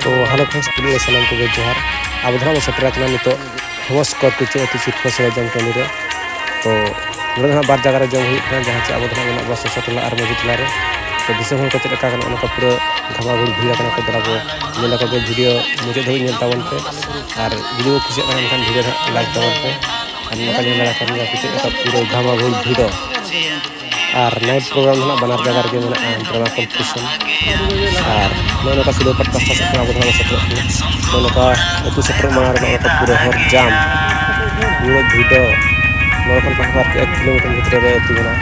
तो hello friends police सलाम को जोहार अब धरा सेटर नित फेमस कर कुचे अति चिटको से जम टंडी रे तो नोडे बार जगह रे जम हुई जहाँ चे अब धरा बस टला और मजी टला रे तो दिसम हल को चेका पूरा घामाघुड़ भीड़ को दरा को मेला को वीडियो मुझे धोई नेल तावन पे और वीडियो कुछ वीडियो लाइक तावन पे और नका नेला चेका पूरा घामाघुड़ भीड़ और नाइट प्रोग्राम है बनार जगह रे ड्रामा कम्पिटिशन और नौका सुबह पर पास्ता से अब धरा सेटर नौका अतु सेटर मार पूरा हर जाम पूरा भीड़ नौका पास 1 किलोमीटर भीतर रे अतु बना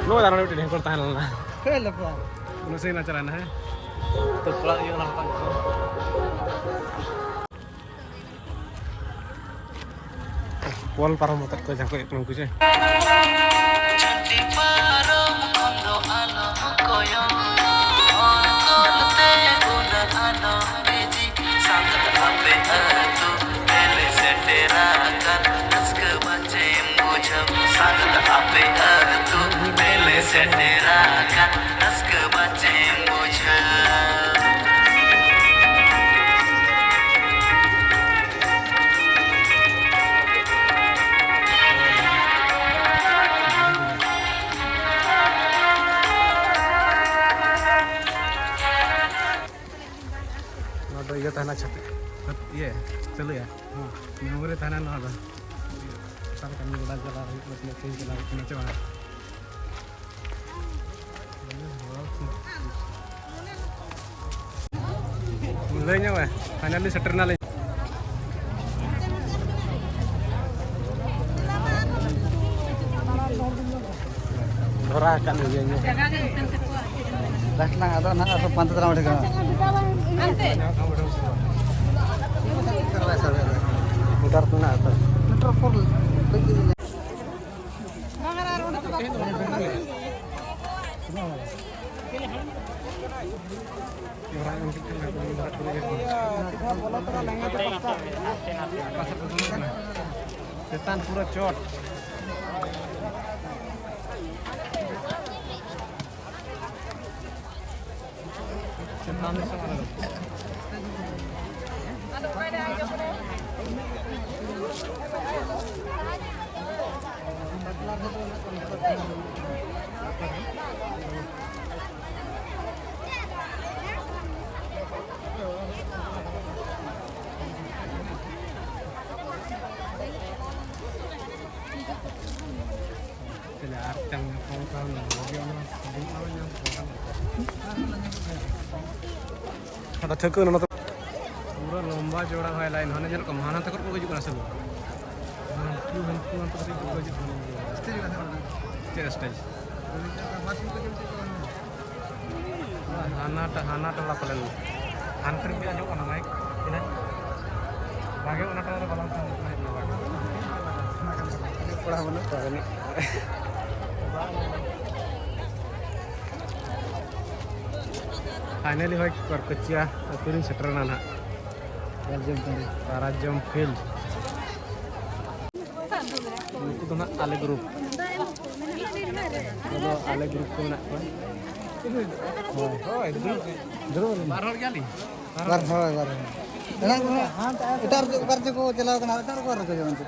लो दाना बेटे ढेंकर ताहन ना हे लपा उन से ना चलाना है तो थोड़ा ये ना होता पोल पारो मत को जाको एक कुछ छठी पारो खंडो आलो कोयो और कोलते गुना आलो बेजी सांगत आपे तू पहले से तेरा कर नस्क बचे मुझे सांगत आपे तू पहले से तेरा कर नस्क बचे मुझे ये ताना छत ये चलो यार हां मेमोरी ताना ना होगा सब करने बड़ा चला मतलब तेज चला नीचे वाला ले nya weh finally setter na le dhora kan ye nya dakna ada na atau pantat ramu dega ante utar tuna atas meter for lagi setan pura cot setan ada thekun na पूरा लंबा जोड़ा है line होने जल को महाना तक को हिजुग ना सब हांतु तक को हिजुग स्टेज का स्टेज हाना टोला पलन हानकर भी आजो ना माइक इना बागे ओना टोला बालाम था पड़ा बना फाइनली होय करकचिया अतुरिन सेटरना ना Tarajam Field. Itu tuh Ale Group. Kalau Ale Group tuh nak apa? Oh, itu grup. Baru kali. baru. Enak tuh. Itar kerja ko chalaw kana itar ko kerja jalan tuh.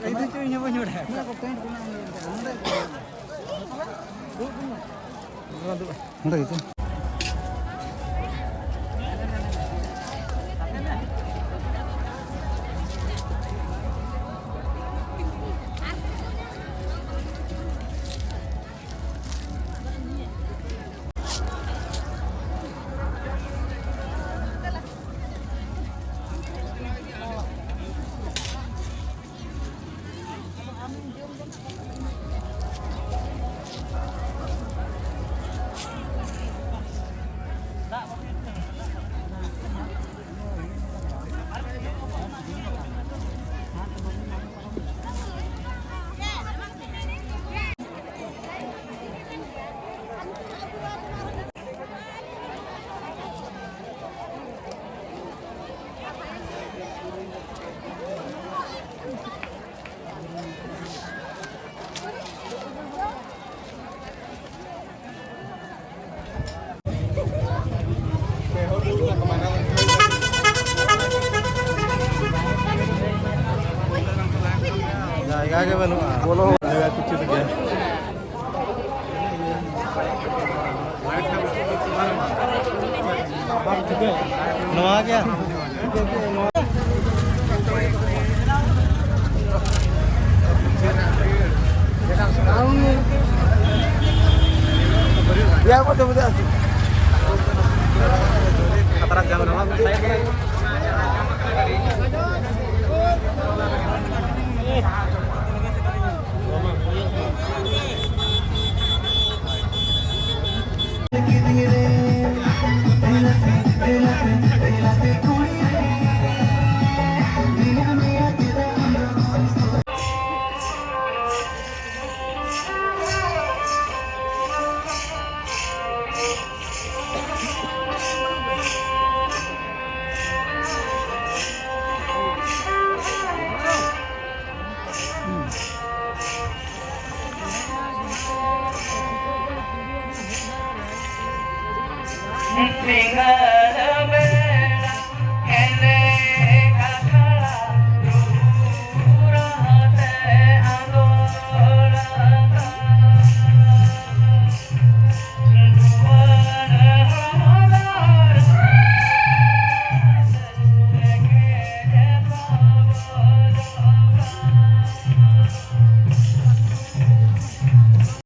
Itu cuy nyoba nyoba. Udah gitu. Jaga banu. बोलो Jaga kucu tu dia. Noah क्या? ya betul betul Katarak jangan nama saya. Next